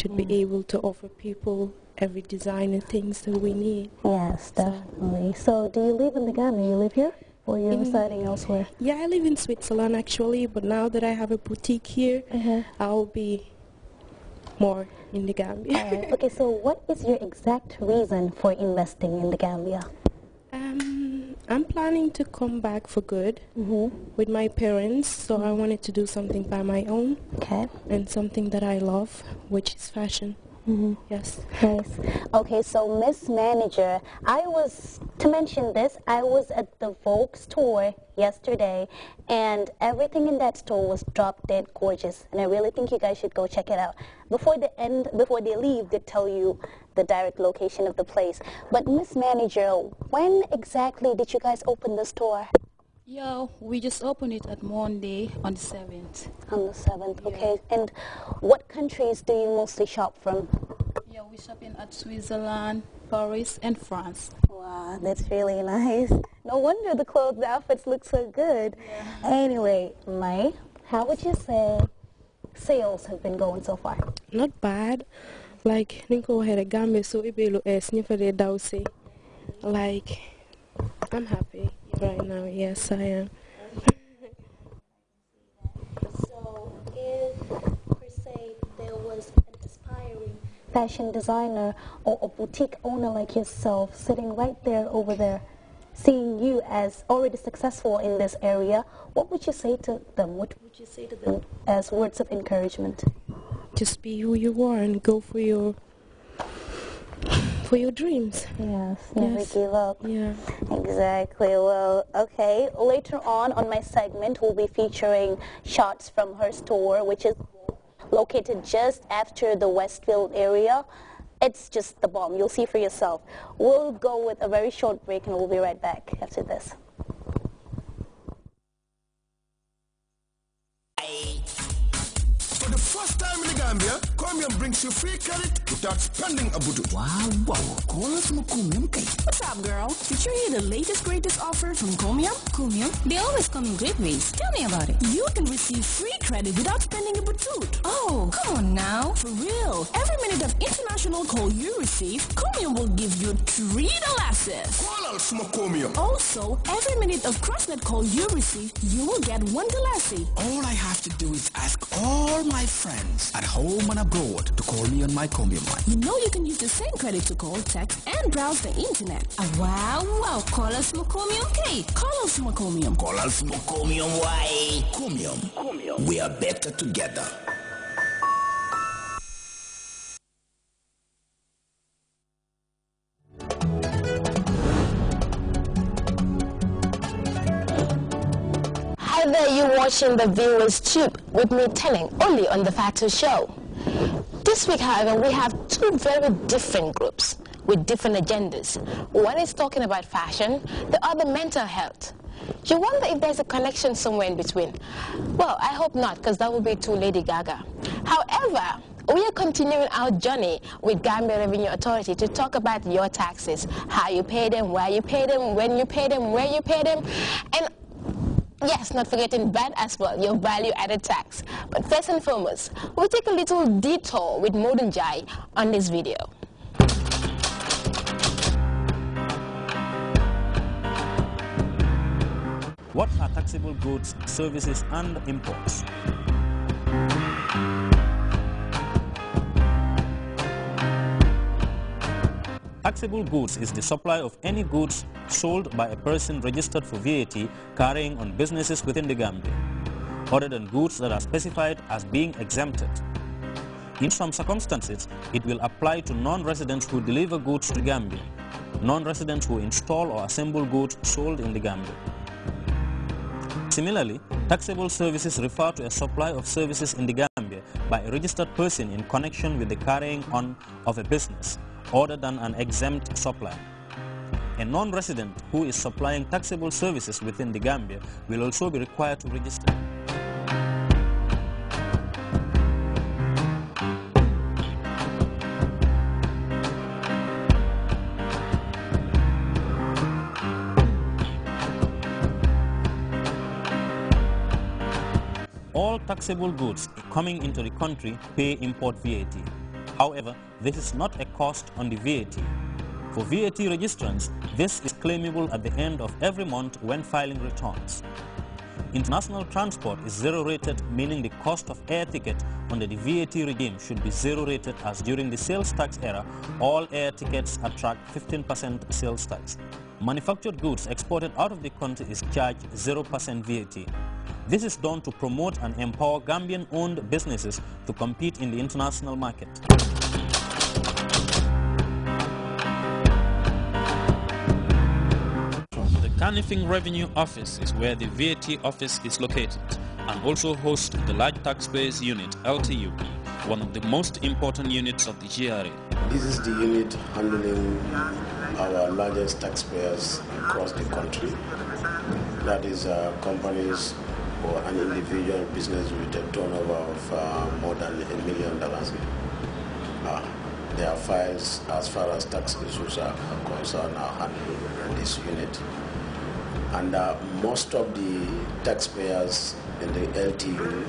should be able to offer people every design and things that we need. Yes, definitely. So do you live in the Gambia? You live here? Or you're residing elsewhere? Yeah, I live in Switzerland actually, but now that I have a boutique here, I'll be more in the Gambia. All right. Okay, so what is your exact reason for investing in the Gambia? I'm planning to come back for good with my parents, so I wanted to do something by my own. Okay. And something that I love, which is fashion. Yes. Nice. Okay, so Miss Manager, to mention this, I was at the Vogue store yesterday, and everything in that store was drop dead gorgeous, and I really think you guys should go check it out. Before they leave, they tell you the direct location of the place. But Miss Manager, when exactly did you guys open the store? Yeah, we just opened it at Monday on the 7th. On the 7th, okay. And what countries do you mostly shop from? Yeah, we're shopping at Switzerland, Paris, and France. Wow, that's really nice. No wonder the outfits look so good. Yeah. Anyway, Mai, how would you say sales have been going so far? Not bad. Like, Ninko had a Gambia, so ibelo sniffer de dause. Like, I'm happy right now. Yes, I am. So, if per se there was an aspiring fashion designer or a boutique owner like yourself sitting right there over there, seeing you as already successful in this area, what would you say to them? What would you say to them as words of encouragement? Just be who you are and go for your dreams. Yes, never give up. Yeah. Exactly. Well, okay. Later on my segment, we'll be featuring shots from her store, which is located just after the Westfield area. It's just the bomb. You'll see for yourself. We'll go with a very short break, and we'll be right back after this. For the first time in the Gambia, Comium brings you free credit without spending a budu. Wow. Call us Comium. What's up, girl? Did you hear the greatest offer from Comium? Comium? They always come in great ways. Tell me about it. You can receive free credit without spending a butut. Oh, come on now. For real. Every minute of international call you receive, Comium will give you $3. Call us Comium. Also, every minute of crossnet call you receive, you will get $1. All I have to do is ask all my friends at home and abroad to call me on my Comium line. You know you can use the same credit to call, text, and browse the internet. Wow. Call us Comium. Hey, call us Comium. Call us Comium. Why? Comium. We are better together. Hi there, you're watching the Viewers Tube with me, Telling, only on the Fatu Show. This week, however, we have two very different groups with different agendas. One is talking about fashion, the other mental health. You wonder if there's a connection somewhere in between. Well, I hope not, because that would be too Lady Gaga. However, we are continuing our journey with Gambia Revenue Authority to talk about your taxes, how you pay them, where you pay them, when you pay them, where you pay them, and yes, not forgetting VAT as well, your value-added tax. But first and foremost, we'll take a little detour with Modun Jai on this video. What are taxable goods, services, and imports? Taxable goods is the supply of any goods sold by a person registered for VAT carrying on businesses within the Gambia, other than goods that are specified as being exempted. In some circumstances, it will apply to non-residents who deliver goods to Gambia, non-residents who install or assemble goods sold in the Gambia. Similarly, taxable services refer to a supply of services in the Gambia by a registered person in connection with the carrying on of a business, other than an exempt supplier. A non-resident who is supplying taxable services within the Gambia will also be required to register. All taxable goods coming into the country pay import VAT. However, this is not a cost on the VAT. For VAT registrants, this is claimable at the end of every month when filing returns. International transport is zero-rated, meaning the cost of air ticket under the VAT regime should be zero-rated, as during the sales tax era, all air tickets attract 15% sales tax. Manufactured goods exported out of the country is charged 0% VAT. This is done to promote and empower Gambian-owned businesses to compete in the international market. The Canifing Revenue Office is where the VAT office is located and also hosts the Large Taxpayers Unit, LTU, one of the most important units of the GRA. This is the unit handling our largest taxpayers across the country. That is companies or an individual business with a turnover of more than $1 million. Their files, as far as tax issues are concerned, are handled in this unit. And most of the taxpayers in the LTU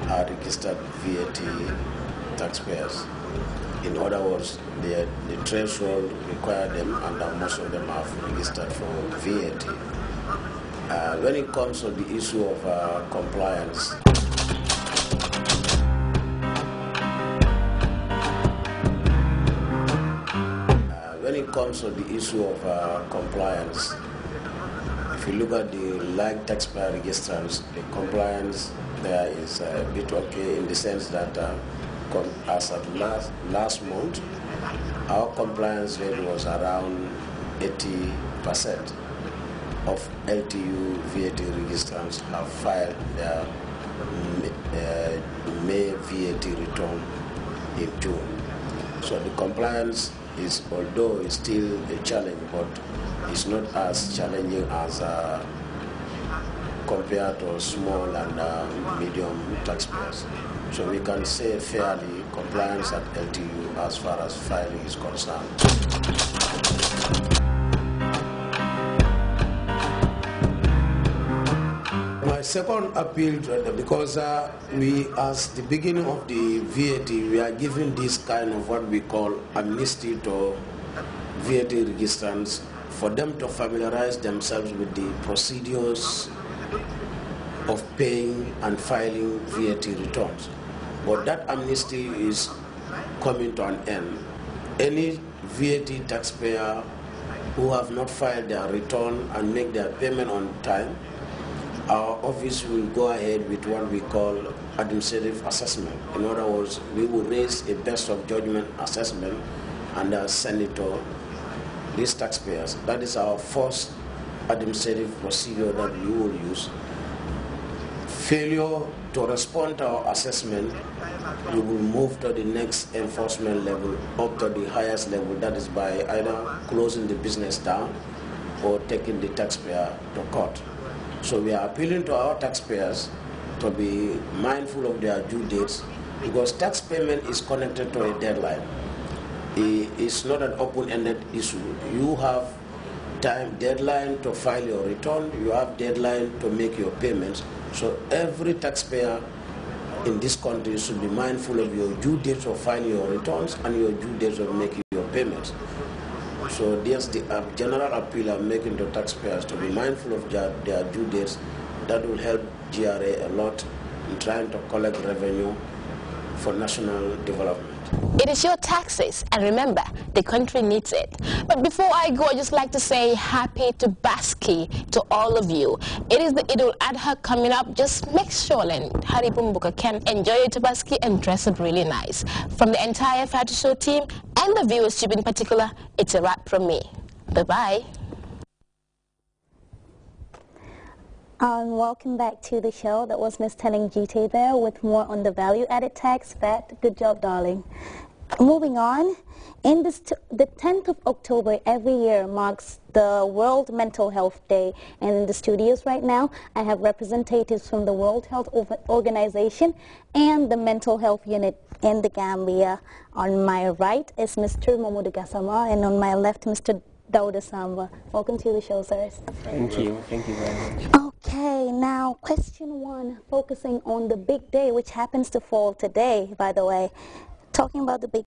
are registered VAT taxpayers. In other words, the threshold require them, and most of them have registered for VAT. When it comes to the issue of compliance, if you look at the large taxpayer registrants, the compliance there is a bit okay, in the sense that as of last month, our compliance rate was around 80% of LTU VAT registrants have filed their May VAT return in June. So the compliance is, although it's still a challenge, but it's not as challenging as compared to small and medium taxpayers. So we can say fairly compliance at LTU as far as filing is concerned. My second appeal, because we, as the beginning of the VAT, we are giving this kind of what we call amnesty to VAT registrants for them to familiarize themselves with the procedures of paying and filing VAT returns. But that amnesty is coming to an end. Any VAT taxpayer who have not filed their return and make their payment on time, our office will go ahead with what we call administrative assessment. In other words, we will raise a best of judgment assessment and send it to these taxpayers. That is our first administrative procedure that we will use. Failure to respond to our assessment, we will move to the next enforcement level, up to the highest level, that is by either closing the business down or taking the taxpayer to court. So we are appealing to our taxpayers to be mindful of their due dates, because tax payment is connected to a deadline. It's not an open-ended issue. You have deadline to file your return, you have deadline to make your payments. So every taxpayer in this country should be mindful of your due dates of filing your returns and your due dates of making your payments. So there's the general appeal I'm making to taxpayers to be mindful of their due dates. That will help GRA a lot in trying to collect revenue for national development. It is your taxes, and remember, the country needs it. But before I go, I'd just like to say happy Tabaski to all of you. It is the Idul Adha coming up. Just make sure and Hari Bumbuka can enjoy your Tabaski and dress up really nice. From the entire Fatu Show team and the viewership in particular, it's a wrap from me. Bye-bye. Welcome back to the show. That was Miss Telling GT there with more on the value-added tax. VAT, good job, darling. Moving on, the 10th of October every year marks the World Mental Health Day. And in the studios right now, I have representatives from the World Health Organization and the Mental Health Unit in the Gambia. On my right is Mr. Mamoudou Gassama, and on my left, Mr. Dauda Samba. Welcome to the show, sirs. Thank you very much. Okay, now question one, focusing on the big day, which happens to fall today, by the way. Talking about the big